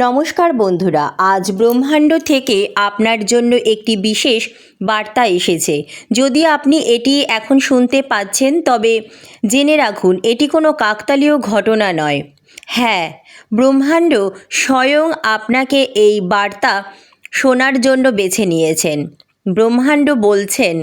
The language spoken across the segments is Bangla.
নমস্কার বন্ধুরা, আজ ব্রহ্মাণ্ড থেকে আপনার জন্য একটি বিশেষ বার্তা এসেছে। যদি আপনি এটি এখন শুনতে পাচ্ছেন তবে জেনে রাখুন এটি কোনো কাকতালীয় ঘটনা নয়। হ্যাঁ, ব্রহ্মাণ্ড স্বয়ং আপনাকে এই বার্তা শোনার জন্য বেছে নিয়েছেন। ব্রহ্মাণ্ড বলছেন,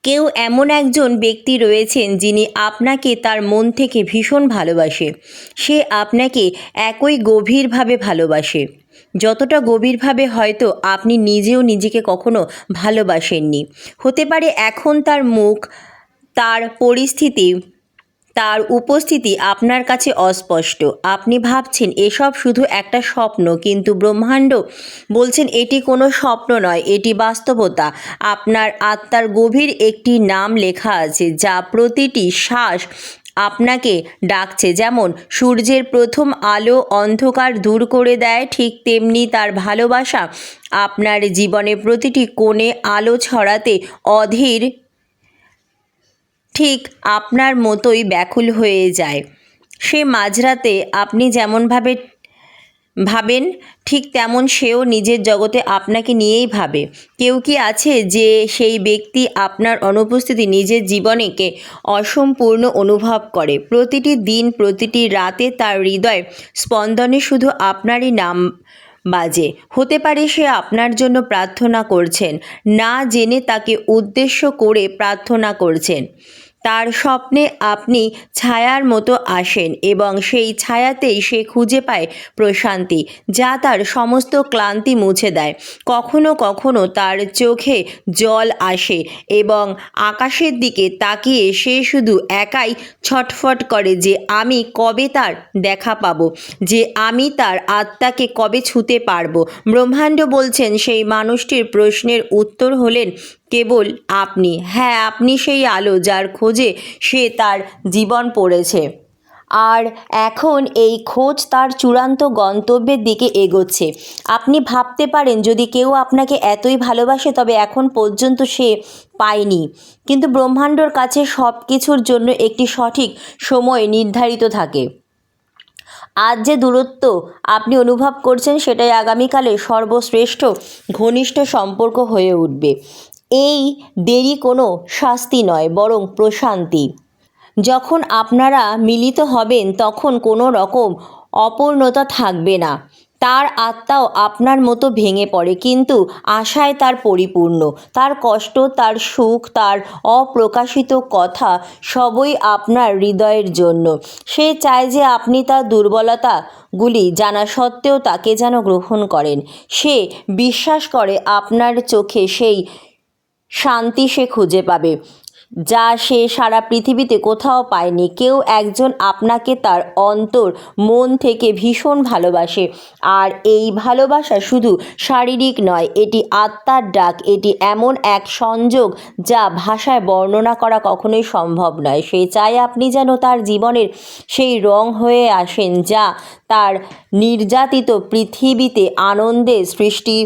কেউ এমন একজন ব্যক্তি রয়েছেন যিনি আপনাকে তার মন থেকে ভীষণ ভালোবাসে। সে আপনাকে একই গভীরভাবে ভালোবাসে, যতটা গভীরভাবে হয়তো আপনি নিজেও নিজেকে কখনো ভালোবাসেননি। হতে পারে এখন তার মুখ, তার পরিস্থিতি, তার উপস্থিতি আপনার কাছে অস্পষ্ট। আপনি ভাবছেন এসব শুধু একটা স্বপ্ন, কিন্তু ব্রহ্মাণ্ড বলছেন এটি কোনো স্বপ্ন নয়, এটি বাস্তবতা। আপনার আত্মার গভীর একটি নাম লেখা আছে, যা প্রতিটি শ্বাস আপনাকে ডাকছে। যেমন সূর্যের প্রথম আলো অন্ধকার দূর করে দেয়, ঠিক তেমনি তার ভালোবাসা আপনার জীবনে প্রতিটি কোণে আলো ছড়াতে অধীর, ঠিক আপনার মতোই ব্যাকুল হয়ে যায়। সে মাঝরাতে আপনি যেমনভাবে ভাবেন ঠিক তেমন সেও নিজের জগতে আপনাকে নিয়েই ভাবে। কেউ কি আছে যে সেই ব্যক্তি আপনার অনুপস্থিতি নিজের জীবনেকে অসম্পূর্ণ অনুভব করে? প্রতিটি দিন, প্রতিটি রাতে তার হৃদয় স্পন্দনে শুধু আপনারই নাম বাজে। হতে পারে সে আপনার জন্য প্রার্থনা করছেন, না জেনে তাকে উদ্দেশ্য করে প্রার্থনা করছেন। তার স্বপ্নে আপনি ছায়ার মতো আসেন এবং সেই ছায়াতেই সে খুঁজে পায় প্রশান্তি, যা তার সমস্ত ক্লান্তি মুছে দেয়। কখনো কখনো তার চোখে জল আসে এবং আকাশের দিকে তাকিয়ে সে শুধু একাই ছটফট করে যে আমি কবে তার দেখা পাবো, যে আমি তার আত্মাকে কবে ছুঁতে পারবো। ব্রহ্মাণ্ড বলছেন সেই মানুষটির প্রশ্নের উত্তর হলেন কেবল আপনি। হ্যাঁ, আপনি সেই আলো যার খোঁজে সে তার জীবন পড়েছে, আর এখন এই খোঁজ তার চূড়ান্ত গন্তব্যের দিকে এগোচ্ছে। আপনি ভাবতে পারেন যদি কেউ আপনাকে এতই ভালোবাসে তবে এখন পর্যন্ত সে পায়নি, কিন্তু ব্রহ্মাণ্ডর কাছে সব কিছুর জন্য একটি সঠিক সময় নির্ধারিত থাকে। আজ যে দূরত্ব আপনি অনুভব করছেন সেটাই আগামীকালে সর্বশ্রেষ্ঠ ঘনিষ্ঠ সম্পর্ক হয়ে উঠবে। এই দেরি কোনো শাস্তি নয়, বরং প্রশান্তি। যখন আপনারা মিলিত হবেন তখন কোনো রকম অপূর্ণতা থাকবে না। তার আত্মাও আপনার মতো ভেঙে পড়ে, কিন্তু আশায় তার পরিপূর্ণ। তার কষ্ট, তার সুখ, তার অপ্রকাশিত কথা সবই আপনার হৃদয়ের জন্য। সে চায় যে আপনি তার দুর্বলতাগুলি জানা সত্ত্বেও তাকে যেন গ্রহণ করেন। সে বিশ্বাস করে আপনার চোখে সেই শান্তি সে খুঁজে পাবে যা সে সারা পৃথিবীতে কোথাও পায়নি। কেউ একজন আপনাকে তার অন্তর মন থেকে ভীষণ ভালোবাসে, আর এই ভালোবাসা শুধু শারীরিক নয়, এটি আত্মার ডাক। এটি এমন এক সংযোগ যা ভাষায় বর্ণনা করা কখনোই সম্ভব নয়। সে চায় আপনি যেন তার জীবনের সেই রং হয়ে আসেন যা তার নির্যাতিত পৃথিবীতে আনন্দের সৃষ্টি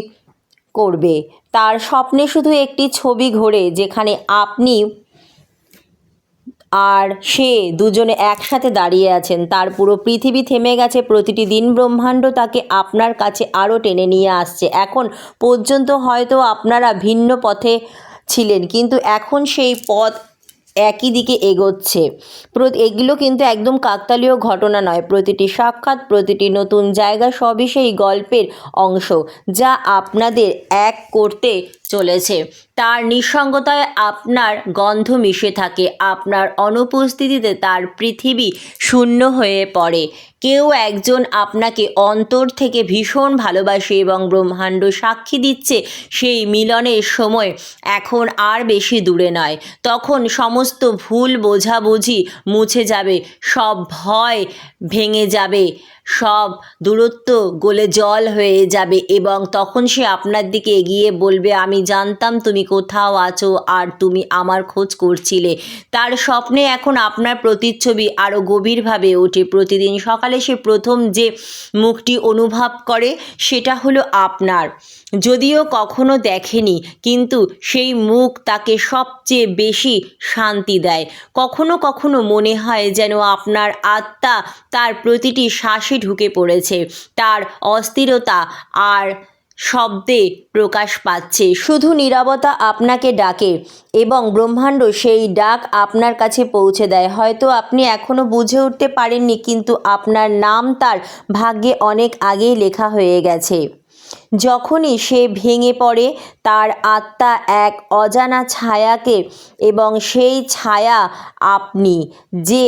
করবে। তার স্বপ্নে শুধু একটি ছবি ঘোরে যেখানে আপনি আর সে দুজনে একসাথে দাঁড়িয়ে আছেন। তার পুরো পৃথিবী থেমে গেছে। প্রতিটি দিন ব্রহ্মাণ্ড তাকে আপনার কাছে আরও টেনে নিয়ে আসছে। এখন পর্যন্ত হয়তো আপনারা ভিন্ন পথে ছিলেন, কিন্তু এখন সেই পথ একই দিকে এগোচ্ছে। এগুলো কিন্তু একদম কাকতালীয় ঘটনা নয়। প্রতিটি সাক্ষাৎ, প্রতিটি নতুন জায়গা, সবই সেই গল্পের অংশ যা আপনাদের এক করতে চলেছে। তার নিঃসঙ্গতায় আপনার গন্ধ মিশে থাকে, আপনার অনুপস্থিতিতে তার পৃথিবী শূন্য হয়ে পড়ে। কেউ একজন আপনাকে অন্তর থেকে ভীষণ ভালোবাসে এবং ব্রহ্মাণ্ড সাক্ষী দিচ্ছে সেই মিলনের সময় এখন আর বেশি দূরে নয়। তখন সমস্ত ভুল বোঝাবুঝি মুছে যাবে, সব ভয় ভেঙে যাবে, সব দূরত্ব গলে জল হয়ে যাবে এবং তখন সে আপনার দিকে এগিয়ে বলবে, আমি জানতাম তুমি কোথাও আছো আর তুমি আমার খোঁজ করছিলে। তার স্বপ্নে এখন আপনার প্রতিচ্ছবি আরও গভীরভাবে ওঠে। প্রতিদিন সকালে সে প্রথম যে মুখটি অনুভব করে সেটা হলো আপনার। যদিও কখনো দেখেনি, কিন্তু সেই মুখ তাকে সবচেয়ে বেশি শান্তি দেয়। কখনো কখনো মনে হয় যেন আপনার আত্মা তার প্রতিটি শ্বাসে ঢুকে পড়েছে, তার অস্থিরতা আর শব্দে প্রকাশ পাচ্ছে। শুধু নীরবতা আপনাকে ডাকে এবং ব্রহ্মাণ্ড সেই ডাক আপনার কাছে পৌঁছে দেয়। হয়তো আপনি এখনও বুঝে উঠতে পারেননি, কিন্তু আপনার নাম তার ভাগ্যে অনেক আগেই লেখা হয়ে গেছে। যখনই সে ভেঙে পড়ে, তার আত্মা এক অজানা ছায়াকে, এবং সেই ছায়া আপনি, যে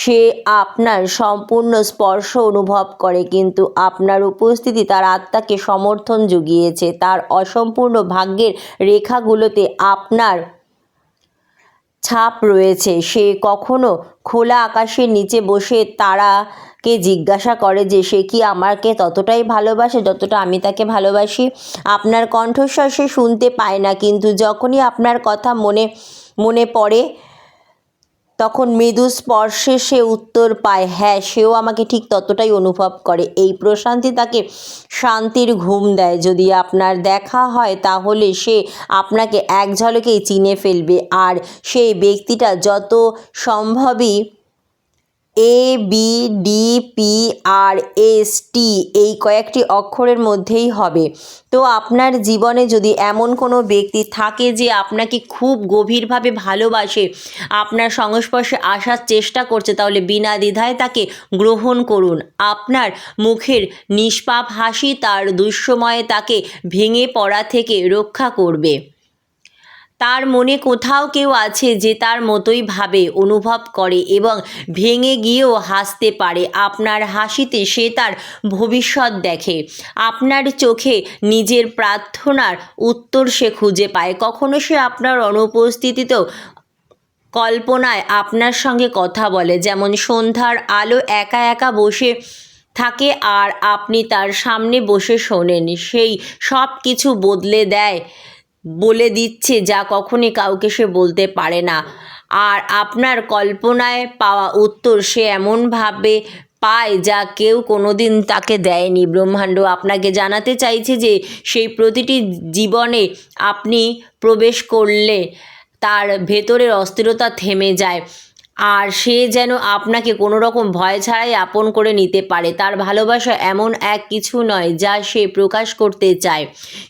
সে আপনার সম্পূর্ণ স্পর্শ অনুভব করে, কিন্তু আপনার উপস্থিতি তার আত্মাকে সমর্থন জুগিয়েছে। তার অসম্পূর্ণ ভাগ্যের রেখাগুলোতে আপনার ছাপ রয়েছে। সে কখনো খোলা আকাশের নিচে বসে তারাকে জিজ্ঞাসা করে যে সে কি আমাকে ততটাই ভালোবাসে যতটা আমি তাকে ভালোবাসি। আপনার কণ্ঠস্বর সে শুনতে পায় না, কিন্তু যখনই আপনার কথা মনে পড়ে, তখন মৃদু স্পর্শে সে উত্তর পায়, হ্যাঁ, সেও আমাকে ঠিক ততটাই অনুভব করে। এই প্রশান্তি তাকে শান্তির ঘুম দেয়। যদি আপনার দেখা হয়, তাহলে সে আপনাকে এক ঝলকেই চিনে ফেলবে, আর সেই ব্যক্তিটা যত সম্ভবই ABDPRST এই কয়েকটি অক্ষরের মধ্যেই হবে। তো আপনার জীবনে যদি এমন কোনো ব্যক্তি থাকে যে আপনাকে খুব গভীরভাবে ভালোবাসে, আপনার সংস্পর্শে আসার চেষ্টা করছে, তাহলে বিনা দ্বিধায় তাকে গ্রহণ করুন। আপনার মুখের নিষ্পাপ হাসি তার দুঃসময়ে তাকে ভেঙে পড়া থেকে রক্ষা করবে। তার মনে কোথাও কেউ আছে যে তার মতোই ভাবে, অনুভব করে এবং ভেঙে গিয়েও হাসতে পারে। আপনার হাসিতে সে তার ভবিষ্যৎ দেখে। আপনার চোখে নিজের প্রার্থনার উত্তর সে খুঁজে পায়। কখনো সে আপনার অনুপস্থিতিতেও কল্পনায় আপনার সঙ্গে কথা বলে, যেমন সন্ধ্যার আলো একা একা বসে থাকে আর আপনি তার সামনে বসে শোনেন। সেই সব কিছু বলে দিচ্ছে যা কখনই কাউকে সে বলতে পারে না। আর আপনার কল্পনায় পাওয়া উত্তর সে এমনভাবে পায় যা কেউ কোনোদিন তাকে দেয়নি। ব্রহ্মাণ্ড আপনাকে জানাতে চাইছে যে সেই প্রতিটি জীবনে আপনি প্রবেশ করলে তার ভেতরের অস্থিরতা থেমে যায়, আর সে যেন আপনাকে কোনো রকম ভয় ছাড়াই আপন করে নিতে পারে। তার ভালোবাসা এমন এক কিছু নয় যা সে প্রকাশ করতে চায়,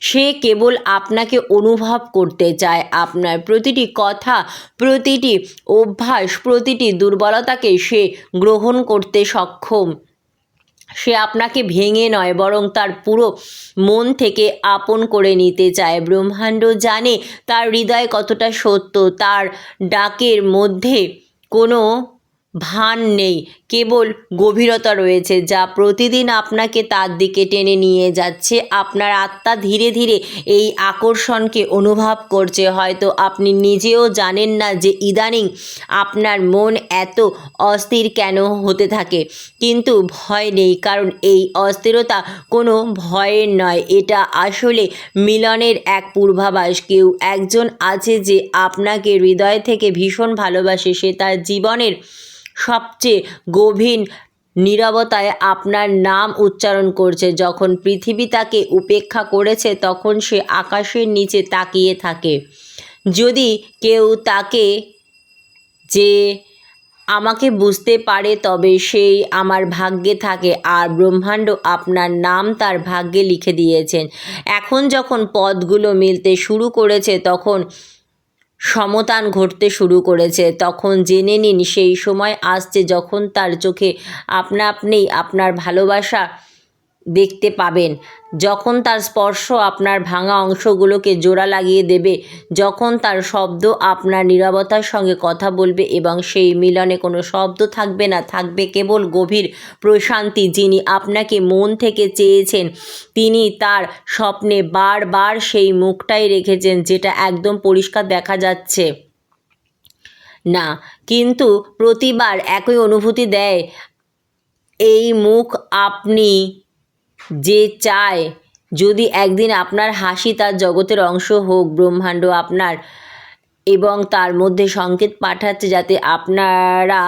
সে কেবল আপনাকে অনুভব করতে চায়। আপনার প্রতিটি কথা, প্রতিটি অভ্যাস, প্রতিটি দুর্বলতাকে সে গ্রহণ করতে সক্ষম। সে আপনাকে ভেঙে নয়, বরং তার পুরো মন থেকে আপন করে নিতে চায়। ব্রহ্মাণ্ড জানে তার হৃদয় কতটা সত্য। তার ডাকের মধ্যে কোনো ভান নেই, কেবল গভীরতা রয়েছে যা প্রতিদিন আপনাকে তার দিকে টেনে নিয়ে যাচ্ছে। আপনার আত্মা ধীরে ধীরে এই আকর্ষণকে অনুভব করছে। হয়তো আপনি নিজেও জানেন না যে ইদানিং আপনার মন এত অস্থির কেন হতে থাকে, কিন্তু ভয় নেই, কারণ এই অস্থিরতা কোনো ভয়ের নয়, এটা আসলে মিলনের এক পূর্বাভাস। কেউ একজন আছে যে আপনাকে হৃদয় থেকে ভীষণ ভালোবাসে। সে তার জীবনের সবচেয়ে গভীর নীরবতায় আপনার নাম উচ্চারণ করছে। যখন পৃথিবী তাকে উপেক্ষা করেছে, তখন সে আকাশের নিচে তাকিয়ে থাকে। যদি কেউ তাকে যে আমাকে বুঝতে পারে, তবে সেই আমার ভাগ্যে থাকে, আর ব্রহ্মাণ্ড আপনার নাম তার ভাগ্যে লিখে দিয়েছেন। এখন যখন পথগুলো মিলতে শুরু করেছে, তখন সমতান ঘটতে শুরু করেছে, তখন জেনে নিন সেই সময় আসছে যখন তার চোখে আপনিই আপনার ভালোবাসা দেখতে পাবেন, যখন তার স্পর্শ আপনার ভাঙা অংশগুলোকে জোড়া লাগিয়ে দেবে, যখন তার শব্দ আপনার নীরবতার সঙ্গে কথা বলবে, এবং সেই মিলনে কোনো শব্দ থাকবে না, থাকবে কেবল গভীর প্রশান্তি। যিনি আপনাকে মন থেকে চেয়েছেন, তিনি তার স্বপ্নে বারবার সেই মুখটাই রেখেছেন, যেটা একদম পরিষ্কার দেখা যাচ্ছে না, কিন্তু প্রতিবার একই অনুভূতি দেয়। এই মুখ আপনি যে চায় যদি একদিন আপনার হাসি তার জগতের অংশ হোক, ব্রহ্মাণ্ড আপনার এবং তার মধ্যে সংকেত পাঠাচ্ছে যাতে আপনারা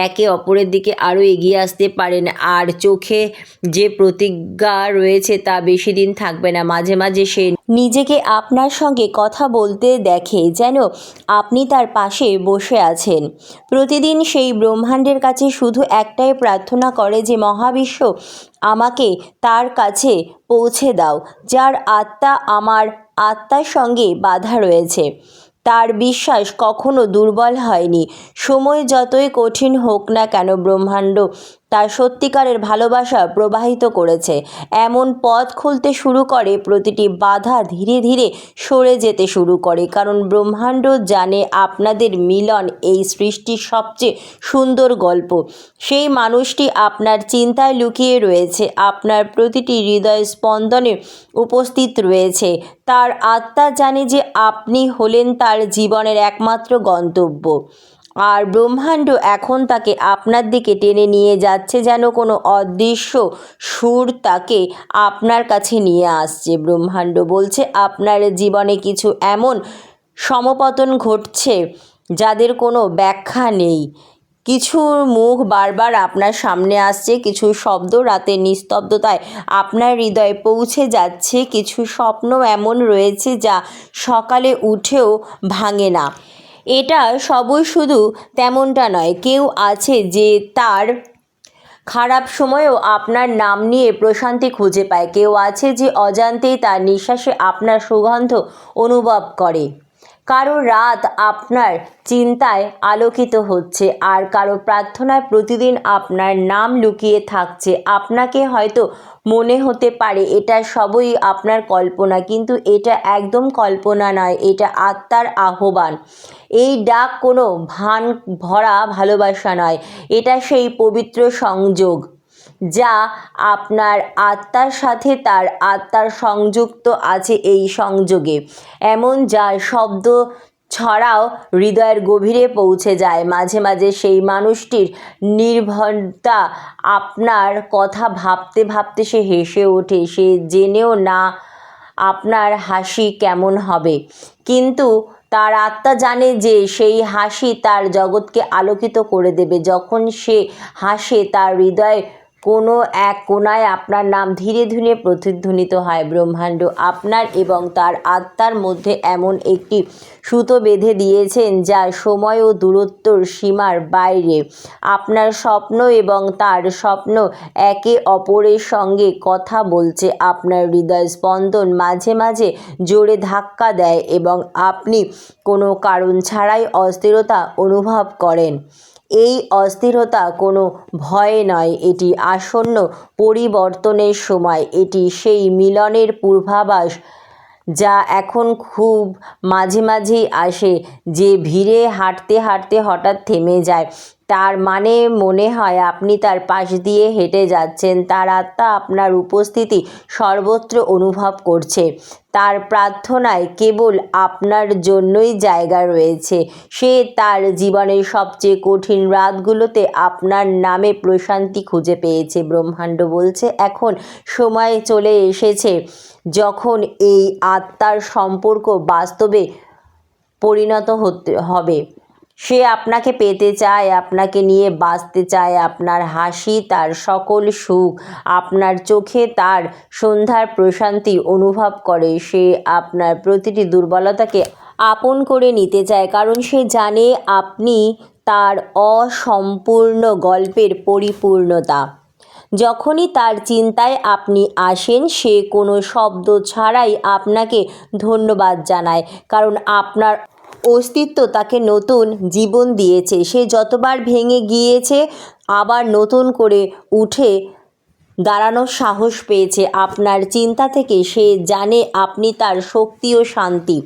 একে অপরের দিকে আরও এগিয়ে আসতে পারেন। আর চোখে যে প্রতিজ্ঞা রয়েছে তা বেশি দিন থাকবে না। মাঝে মাঝে সে নিজেকে আপনার সঙ্গে কথা বলতে দেখে, যেন আপনি তার পাশে বসে আছেন। প্রতিদিন সেই ব্রহ্মাণ্ডের কাছে শুধু একটাই প্রার্থনা করে যে মহাবিশ্ব আমাকে তার কাছে পৌঁছে দাও, যার আত্মা আমার আত্মার সঙ্গে বাঁধা রয়েছে। তার বিশ্বাস কখনো দুর্বল হয়নি। সময় যতই কঠিন হোক না কেন, ব্রহ্মাণ্ড তার সত্যিকারের ভালোবাসা প্রবাহিত করেছে। এমন পথ খুলতে শুরু করে, প্রতিটি বাধা ধীরে ধীরে সরে যেতে শুরু করে, কারণ ব্রহ্মাণ্ড জানে আপনাদের মিলন এই সৃষ্টির সবচেয়ে সুন্দর গল্প। সেই মানুষটি আপনার চিন্তায় লুকিয়ে রয়েছে, আপনার প্রতিটি হৃদয় স্পন্দনে উপস্থিত রয়েছে। তার আত্মা জানে যে আপনি হলেন তার জীবনের একমাত্র গন্তব্য। আর ব্রহ্মাণ্ড এখন তাকে আপনার দিকে টেনে নিয়ে যাচ্ছে, যেন কোনো অদৃশ্য সুর তাকে আপনার কাছে নিয়ে আসছে। ব্রহ্মাণ্ড বলছে আপনার জীবনে কিছু এমন সমপতন ঘটছে যাদের কোনো ব্যাখ্যা নেই। কিছু মুখ বারবার আপনার সামনে আসছে, কিছু শব্দ রাতের নিস্তব্ধতায় আপনার হৃদয়ে পৌঁছে যাচ্ছে, কিছু স্বপ্ন এমন রয়েছে যা সকালে উঠেও ভাঙে না। এটা সবই শুধু তেমনটা নয়, কেউ আছে যে তার খারাপ সময়েও আপনার নাম নিয়ে প্রশান্তি খুঁজে পায়। কেউ আছে যে অজান্তেই তার নিঃশ্বাসে আপনার সুগন্ধ অনুভব করে। কারো রাত আপনার চিন্তায় আলোকিত হচ্ছে, আর কারো প্রার্থনায় প্রতিদিন আপনার নাম লুকিয়ে থাকছে। আপনাকে হয়তো মনে হতে পারে এটা সবই আপনার কল্পনা, কিন্তু এটা একদম কল্পনা নয়, এটা আত্মার আহ্বান। এই ডাক কোনো ভান ভরা ভালোবাসা নয়, এটা সেই পবিত্র সংযোগ যা আপনার আত্মার সাথে তার আত্মার সংযুক্ত আছে। এই সংযোগে এমন যা শব্দ ছড়াও হৃদয়ের গভীরে পৌঁছে যায়। মাঝে মাঝে সেই মানুষটির নির্ভরতা আপনার কথা ভাবতে ভাবতে সে হেসে ওঠে। সে জেনেও না আপনার হাসি কেমন হবে, কিন্তু তার আত্মা জানে যে সেই হাসি তার জগৎকে আলোকিত করে দেবে। যখন সে হাসে, তার হৃদয় কোনো এক কোণায় আপনার নাম ধীরে ধীরে প্রতিধ্বনিত হয়। ব্রহ্মাণ্ড আপনার এবং তার আত্মার মধ্যে এমন একটি সুতো বেঁধে দিয়েছেন যা সময় ও দূরত্বর সীমার বাইরে। আপনার স্বপ্ন এবং তার স্বপ্ন একে অপরের সঙ্গে কথা বলছে। আপনার হৃদয় স্পন্দন মাঝে মাঝে জোরে ধাক্কা দেয় এবং আপনি কোনো কারণ ছাড়াই অস্থিরতা অনুভব করেন। এই অস্থিরতা কোনো ভয় নয়, এটি আসন্ন পরিবর্তনের সময়। এটি সেই মিলনের পূর্বাভাস যা এখন খুব মাঝে মাঝেই আসে, যে ভিড়ে হাঁটতে হাঁটতে হঠাৎ থেমে যায়। তার মানে মনে হয় আপনি তার পাশ দিয়ে হেঁটে যাচ্ছেন। তার আত্মা আপনার উপস্থিতি সর্বত্র অনুভব করছে। তার প্রার্থনায় কেবল আপনার জন্যই জায়গা রয়েছে। সে তার জীবনের সবচেয়ে কঠিন রাতগুলোতে আপনার নামে প্রশান্তি খুঁজে পেয়েছে। ব্রহ্মাণ্ড বলছে এখন সময় চলে এসেছে যখন এই আত্মার সম্পর্ক বাস্তবে পরিণত হতে হবে। সে আপনাকে পেতে চায়, আপনাকে নিয়ে বাঁচতে চায়। আপনার হাসি তার সকল সুখ, আপনার চোখে তার সন্ধ্যার প্রশান্তি অনুভব করে। সে আপনার প্রতিটি দুর্বলতাকে আপন করে নিতে চায়, কারণ সে জানে আপনি তার অসম্পূর্ণ গল্পের পরিপূর্ণতা। যখনই তার চিন্তায় আপনি আসেন, সে কোনো শব্দ ছাড়াই আপনাকে ধন্যবাদ জানায়, কারণ আপনার অস্তিত্ব তাকে নতুন জীবন দিয়েছে। সে যতবার ভেঙে গিয়েছে আবার নতুন করে উঠে দাঁড়ানোর সাহস পেয়েছে আপনার চিন্তা থেকে। সে জানে আপনি তার শক্তি ও শান্তি।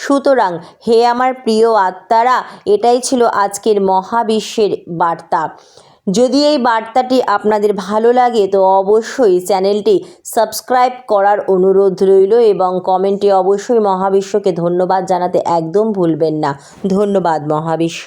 সুতরাং হে আমার প্রিয় আত্মারা, এটাই ছিল আজকের মহাবিশ্বের বার্তা। যদি এই বার্তাটি আপনাদের ভালো লাগে তো অবশ্যই চ্যানেলটি সাবস্ক্রাইব করার অনুরোধ রইল এবং কমেন্টে অবশ্যই মহাবিশ্বকে ধন্যবাদ জানাতে একদম ভুলবেন না। ধন্যবাদ মহাবিশ্ব।